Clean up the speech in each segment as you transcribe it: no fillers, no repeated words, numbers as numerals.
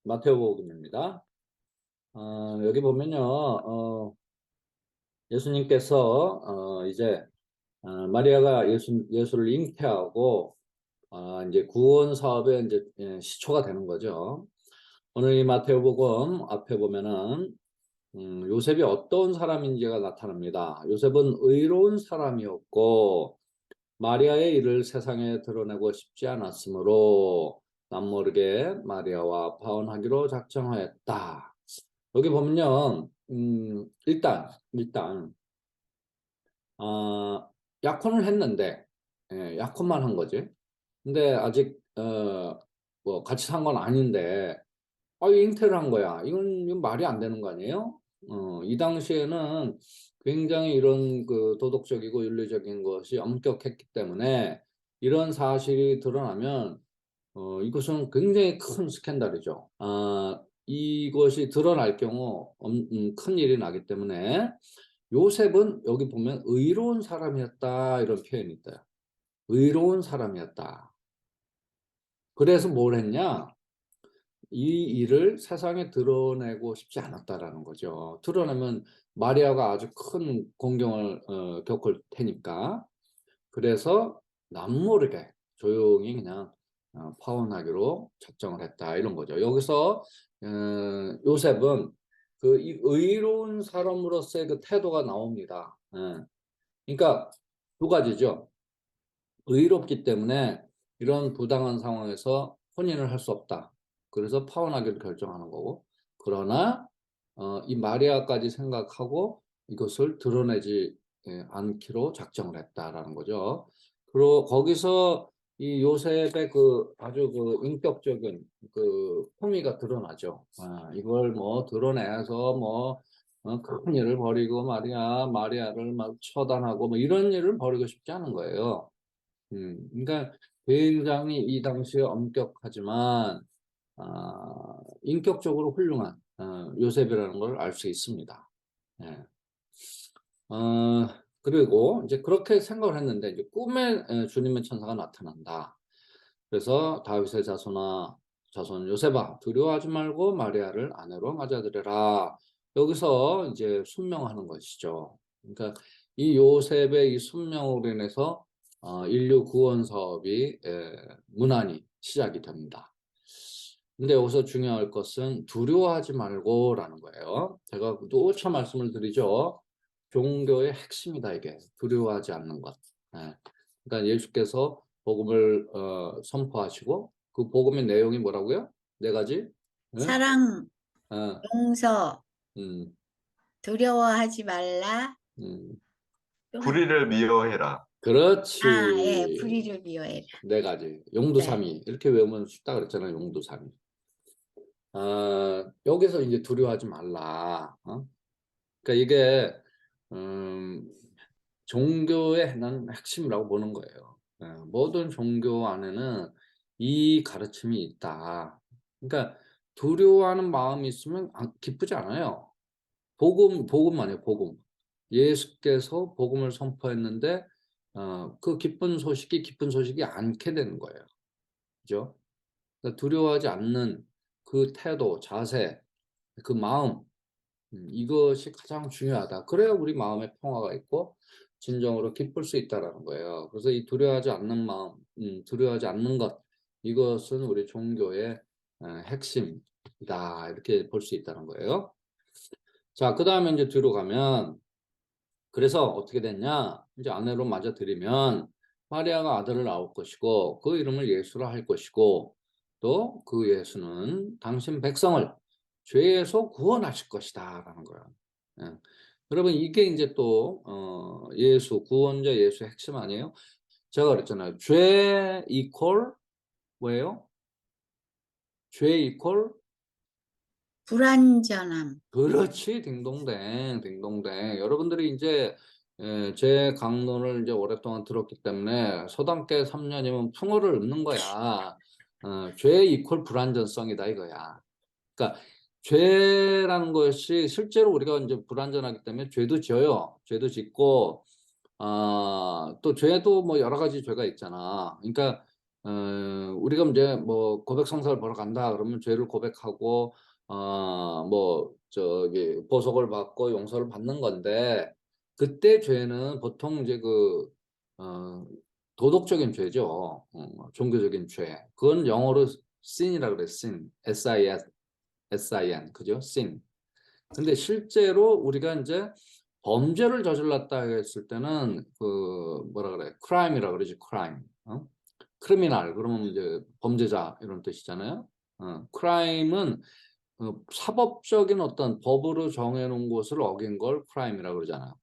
마태복음입니다. 여기 보면요, 예수님께서 이제 마리아가 예수를 잉태하고 이제 구원 사업에 이제 시초가 되는 거죠. 오늘 이 마태복음 앞에 보면은 요셉이 어떤 사람인지가 나타납니다. 요셉은 의로운 사람이었고 마리아의 일을 세상에 드러내고 싶지 않았으므로 남모르게 마리아와 파혼하기로 작정하였다. 여기 보면요, 일단 약혼을 했는데, 약혼만 한 거지. 근데 아직 뭐 같이 산 건 아닌데, 잉태를 한 거야. 이건 말이 안 되는 거 아니에요? 이 당시에는 굉장히 이런 그 도덕적이고 윤리적인 것이 엄격했기 때문에 이런 사실이 드러나면 이것은 굉장히 큰 스캔들이죠. 이것이 드러날 경우 큰 일이 나기 때문에 요셉은 여기 보면 의로운 사람이었다 이런 표현이 있어요. 의로운 사람이었다. 그래서 뭘 했냐? 이 일을 세상에 드러내고 싶지 않았다라는 거죠. 드러내면 마리아가 아주 큰 공경을 겪을 테니까. 그래서 남모르게 조용히 그냥 파혼하기로 작정을 했다 이런 거죠. 여기서 요셉은 그 이 의로운 사람으로서의 그 태도가 나옵니다. 그러니까 두 가지죠. 의롭기 때문에 이런 부당한 상황에서 혼인을 할 수 없다. 그래서 파혼하기로 결정하는 거고, 그러나 이 마리아까지 생각하고 이것을 드러내지 않기로 작정을 했다라는 거죠. 그리고 거기서 이 요셉의 그 아주 그 인격적인 그 품위가 드러나죠. 이걸 뭐 드러내서 뭐 큰 일을 벌이고 마리아를 막 처단하고 뭐 이런 일을 벌이고 싶지 않은 거예요. 그러니까 굉장히 이 당시에 엄격하지만 인격적으로 훌륭한 요셉이라는 걸 알 수 있습니다. 예. 그리고 이제 그렇게 생각을 했는데 이제 꿈에 주님의 천사가 나타난다. 그래서 다윗의 자손 요셉아 두려워하지 말고 마리아를 아내로 맞아들여라. 여기서 이제 순명하는 것이죠. 그러니까 이 요셉의 이 순명으로 인해서 인류 구원 사업이 무난히 시작이 됩니다. 근데 여기서 중요할 것은 두려워하지 말고라는 거예요. 제가 누차 말씀을 드리죠. 종교의 핵심이다 이게. 두려워하지 않는 것. 그러니까 예수께서 복음을 선포하시고 그 복음의 내용이 뭐라고요? 네 가지? 사랑, 어, 용서, 음, 두려워하지 말라. 음. 또 불의를 미워해라. 예, 그렇지. 불의를 미워해라. 네 가지. 네. 용두삼위. 이렇게 외우면 쉽다 그랬잖아요. 용두삼위. 여기서 이제 두려워하지 말라. 그러니까 이게 종교의 난 핵심이라고 보는 거예요. 모든 종교 안에는 이 가르침이 있다. 그러니까 두려워하는 마음이 있으면 기쁘지 않아요. 복음만이에요, 복음. 예수께서 복음을 선포했는데 그 기쁜 소식이 않게 되는 거예요. 그죠? 그러니까 두려워하지 않는 그 태도, 자세, 그 마음, 이것이 가장 중요하다. 그래야 우리 마음에 평화가 있고 진정으로 기쁠 수 있다라는 거예요. 그래서 이 두려워하지 않는 마음, 두려워하지 않는 것, 이것은 우리 종교의 핵심이다. 이렇게 볼 수 있다는 거예요. 자, 그 다음에 이제 뒤로 가면, 그래서 어떻게 됐냐? 이제 아내로 맞아들이면 마리아가 아들을 낳을 것이고 그 이름을 예수라 할 것이고 또 그 예수는 당신 백성을 죄에서 구원하실 것이다 라는 거예요. 예. 여러분 이게 이제 또 예수 구원자 예수의 핵심 아니에요? 제가 그랬잖아요. 죄 이퀄 뭐예요? 죄 이퀄 불완전함. 그렇지, 딩동댕, 딩동댕. 여러분들이 이제 제 강론을 이제 오랫동안 들었기 때문에 서당계 3년이면 풍어를 읊는 거야. 죄 이퀄 불완전성이다 이거야. 그러니까 죄라는 것이 실제로 우리가 이제 불완전하기 때문에 죄도 지어요. 죄도 짓고 또 죄도 뭐 여러 가지 죄가 있잖아. 그러니까 우리가 이제 뭐 고백 성사를 보러 간다 그러면 죄를 고백하고 뭐 저기 보석을 받고 용서를 받는 건데, 그때 죄는 보통 이제 어, 도덕적인 죄죠. 종교적인 죄. 그건 영어로 sin이라 그래. sin. S-I-N. S-I-N. 그죠? sin. 근데 실제로 우리가 이제 범죄를 저질렀다 했을 때는 그 뭐라 그래? crime이라 그러지. crime. 크리미널 그러면 이제 범죄자 이런 뜻이잖아요. crime은 사법적인 어떤 법으로 정해 놓은 것을 어긴 걸 crime이라고 그러잖아요.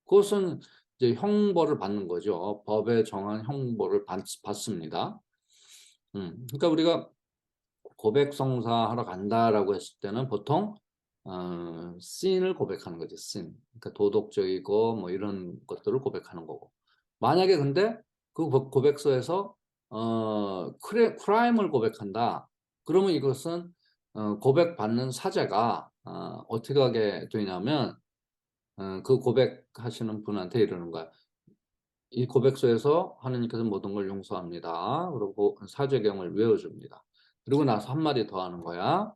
그것은 이제 형벌을 받는 거죠. 법에 정한 형벌을 받습니다. 그러니까 우리가 고백 성사하러 간다라고 했을 때는 보통 sin을 고백하는 거죠. sin. 그러니까 도덕적이고 뭐 이런 것들을 고백하는 거고. 만약에 근데 그 고백서에서 크라임을 고백한다. 그러면 이것은 고백받는 사제가 어떻게 하게 되냐면 그 고백하시는 분한테 이러는 거야. 이 고백서에서 하느님께서 모든 걸 용서합니다. 그리고 사죄경을 외워줍니다. 그리고 나서 한마디 더 하는 거야.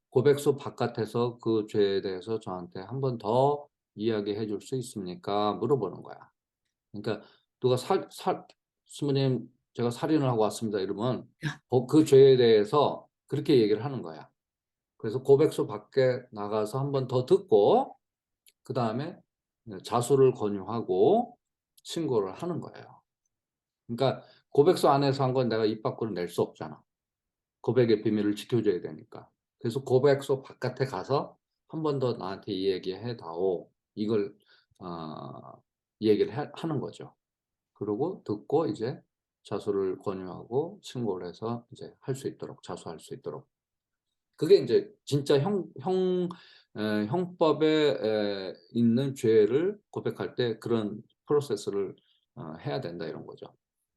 고백서 바깥에서 그 죄에 대해서 저한테 한 번 더 이야기해 줄 수 있습니까? 물어보는 거야. 그러니까 누가 스님님 제가 살인을 하고 왔습니다 이러면 그 죄에 대해서 그렇게 얘기를 하는 거야. 그래서 고백서 밖에 나가서 한 번 더 듣고 그 다음에 자수를 권유하고 신고를 하는 거예요. 그러니까 고백서 안에서 한 건 내가 입 밖으로 낼 수 없잖아. 고백의 비밀을 지켜줘야 되니까. 그래서 고백소 바깥에 가서 한 번 더 나한테 이 얘기 해다오. 이걸 얘기를 하는 거죠. 그리고 듣고 이제 자수를 권유하고 신고를 해서 이제 할 수 있도록, 자수할 수 있도록. 그게 이제 진짜 형법에 있는 죄를 고백할 때 그런 프로세스를 해야 된다 이런 거죠.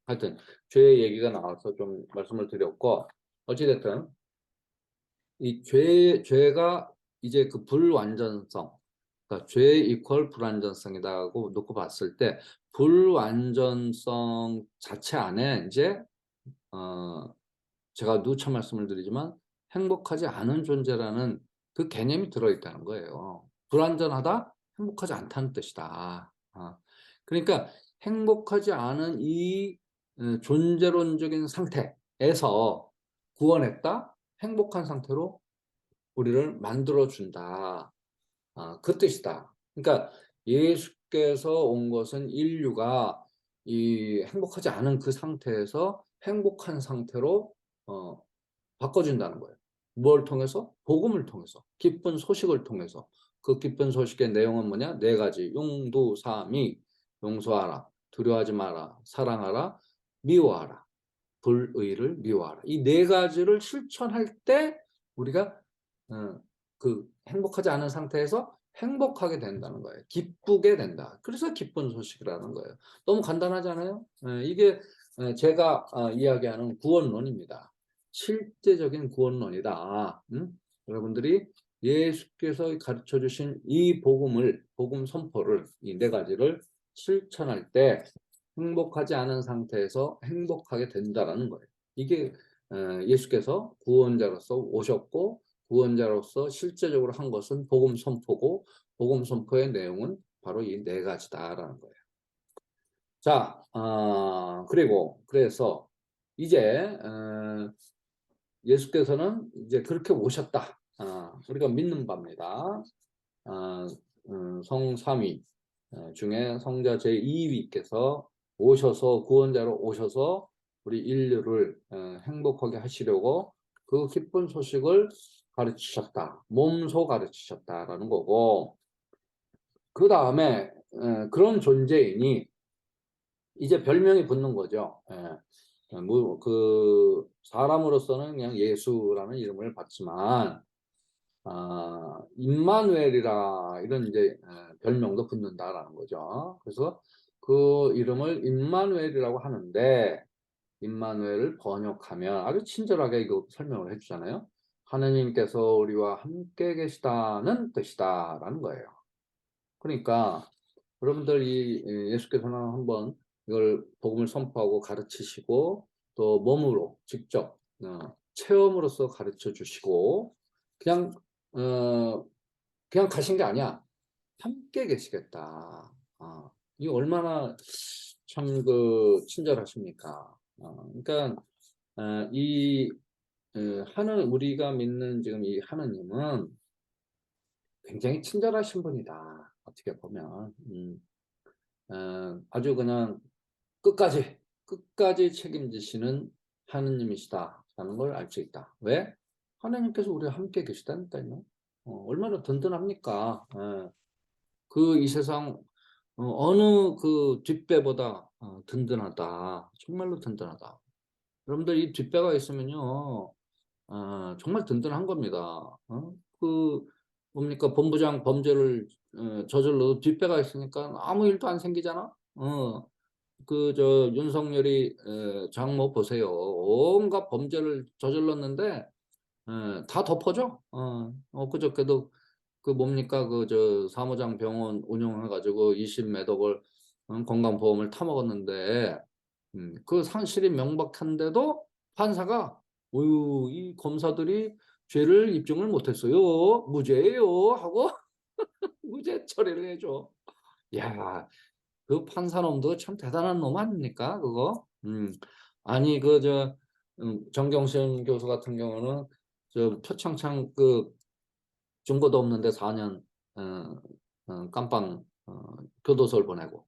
하여튼 죄 얘기가 나와서 좀 말씀을 드렸고, 어찌됐든 이 죄가 이제 그 불완전성, 그러니까 죄 이퀄 불완전성이다고 놓고 봤을 때 불완전성 자체 안에 이제 제가 누차 말씀을 드리지만 행복하지 않은 존재라는 그 개념이 들어있다는 거예요. 불완전하다? 행복하지 않다는 뜻이다. 그러니까 행복하지 않은 이 존재론적인 상태에서 구원했다? 행복한 상태로 우리를 만들어준다. 그 뜻이다. 그러니까 예수께서 온 것은 인류가 이 행복하지 않은 그 상태에서 행복한 상태로 어, 바꿔준다는 거예요. 뭘 통해서? 복음을 통해서, 기쁜 소식을 통해서. 그 기쁜 소식의 내용은 뭐냐? 네 가지. 용도삼위, 용서하라, 두려워하지 마라, 사랑하라, 미워하라. 불의를 미워하라. 이 네 가지를 실천할 때 우리가 그 행복하지 않은 상태에서 행복하게 된다는 거예요. 기쁘게 된다. 그래서 기쁜 소식이라는 거예요. 너무 간단하잖아요. 이게 제가 이야기하는 구원론입니다. 실제적인 구원론이다. 여러분들이 예수께서 가르쳐 주신 이 복음 선포를, 이 네 가지를 실천할 때 행복하지 않은 상태에서 행복하게 된다라는 거예요. 이게 예수께서 구원자로서 오셨고 구원자로서 실제적으로 한 것은 복음 선포고, 복음 선포의 내용은 바로 이 네 가지다라는 거예요. 자, 그리고 그래서 이제 예수께서는 이제 그렇게 오셨다. 우리가 믿는 바입니다. 성삼위 중에 성자 제2위께서 오셔서 구원자로 오셔서 우리 인류를 행복하게 하시려고 그 기쁜 소식을 가르치셨다. 몸소 가르치셨다라는 거고, 그 다음에 그런 존재이니 이제 별명이 붙는 거죠. 그 사람으로서는 그냥 예수라는 이름을 받지만 임마누엘이라 이런 이제 별명도 붙는다라는 거죠. 그래서 그 이름을 임마누엘이라고 하는데, 임마누엘을 번역하면 아주 친절하게 이거 설명을 해주잖아요. 하느님께서 우리와 함께 계시다는 뜻이다라는 거예요. 그러니까 여러분들 이 예수께서는 한번 이걸 복음을 선포하고 가르치시고 또 몸으로 직접 체험으로서 가르쳐 주시고 그냥 그냥 가신 게 아니야. 함께 계시겠다. 이 얼마나 참 그 친절하십니까. 그러니까 이 우리가 믿는 지금 이 하느님은 굉장히 친절하신 분이다. 어떻게 보면 아주 그냥 끝까지 책임지시는 하느님이시다라는 걸 알 수 있다. 왜? 하느님께서 우리와 함께 계시다니까요. 얼마나 든든합니까? 그 이 세상 어느 그 뒷배보다 든든하다. 정말로 든든하다. 여러분들 이 뒷배가 있으면요, 정말 든든한 겁니다. 그 뭡니까 본부장 범죄를 저질러도 뒷배가 있으니까 아무 일도 안 생기잖아. 그 저 윤석열이 장모 보세요. 온갖 범죄를 저질렀는데 다 덮어져. 그저께도 그 뭡니까 그 저 사무장 병원 운영해가지고 20몇 억을 건강보험을 타먹었는데 그 상실이 명백한데도 판사가 어유 이 검사들이 죄를 입증을 못했어요. 무죄예요 하고 무죄 처리를 해줘. 야, 그 판사놈도 참 대단한 놈 아닙니까 그거? 아니 그 저 정경심 교수 같은 경우는 저 표창장 그 증거도 없는데 4년 깜빵 교도소를 보내고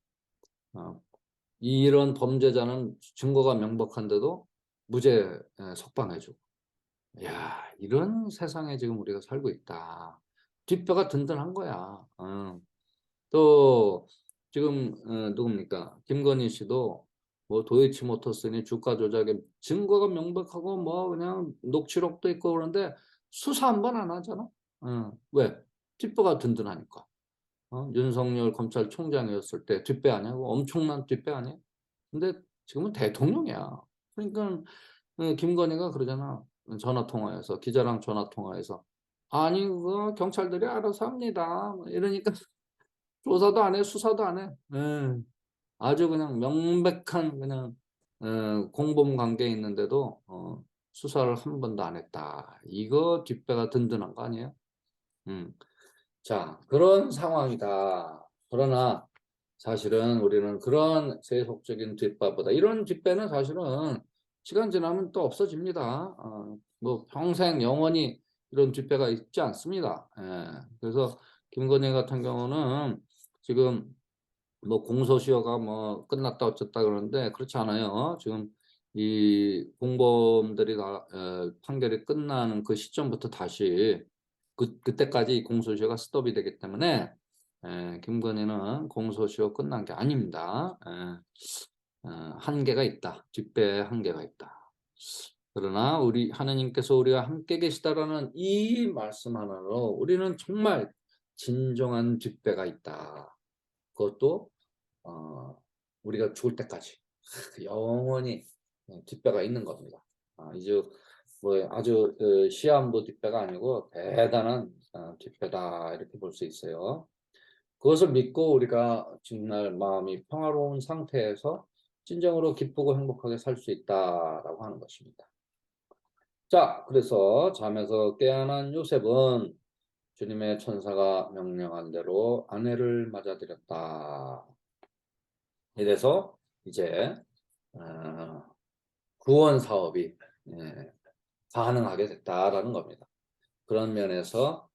이런 범죄자는 증거가 명백한데도 무죄 석방해주고. 야, 이런 세상에 지금 우리가 살고 있다. 뒷배가 든든한 거야. 또 지금 누굽니까? 김건희 씨도 뭐 도이치모터스니 주가 조작에 증거가 명백하고 뭐 그냥 녹취록도 있고 그런데 수사 한 번 안 하잖아. 왜? 뒷배가 든든하니까. 윤석열 검찰총장이었을 때 뒷배 아니고 엄청난 뒷배 아니야? 근데 지금은 대통령이야. 그러니까 김건희가 그러잖아. 전화 통화해서 기자랑 전화 통화해서 아니 그거 경찰들이 알아서 합니다. 뭐 이러니까 조사도 안 해, 수사도 안 해. 아주 그냥 명백한 그냥 공범 관계에 있는데도 수사를 한 번도 안 했다. 이거 뒷배가 든든한 거 아니에요? 자, 그런 상황이다. 그러나 사실은 우리는 그런 세속적인 뒷배보다 이런 뒷배는 사실은 시간 지나면 또 없어집니다. 뭐 평생 영원히 이런 뒷배가 있지 않습니다. 그래서 김건희 같은 경우는 지금 뭐 공소시효가 뭐 끝났다 어쨌다 그러는데 그렇지 않아요. 지금 이 공범들이 다 판결이 끝나는 그 시점부터 다시 그때까지 공소시효가 스톱이 되기 때문에 김건희는 공소시효 끝난 게 아닙니다. 한계가 있다. 뒷배에 한계가 있다. 그러나 우리 하느님께서 우리와 함께 계시다라는 이 말씀 하나로 우리는 정말 진정한 뒷배가 있다. 그것도 우리가 죽을 때까지 영원히 뒷배가 있는 겁니다. 이제 뭐 아주 시한부 뒷배가 아니고 대단한 뒷배다 이렇게 볼 수 있어요. 그것을 믿고 우리가 정말 마음이 평화로운 상태에서 진정으로 기쁘고 행복하게 살 수 있다라고 하는 것입니다. 자, 그래서 잠에서 깨어난 요셉은 주님의 천사가 명령한 대로 아내를 맞아들였다. 이래서 이제 구원 사업이 가능하게 됐다라는 겁니다. 그런 면에서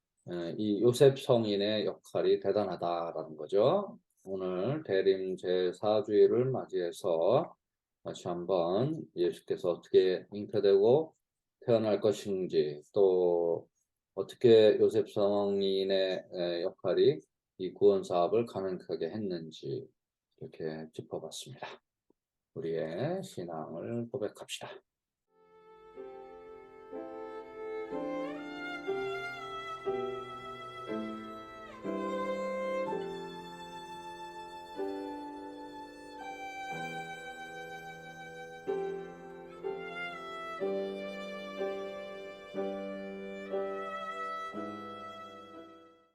이 요셉 성인의 역할이 대단하다라는 거죠. 오늘 대림 제4주일을 맞이해서 다시 한번 예수께서 어떻게 잉태되고 태어날 것인지 또 어떻게 요셉 성인의 역할이 이 구원 사업을 가능하게 했는지 이렇게 짚어봤습니다. 우리의 신앙을 고백합시다.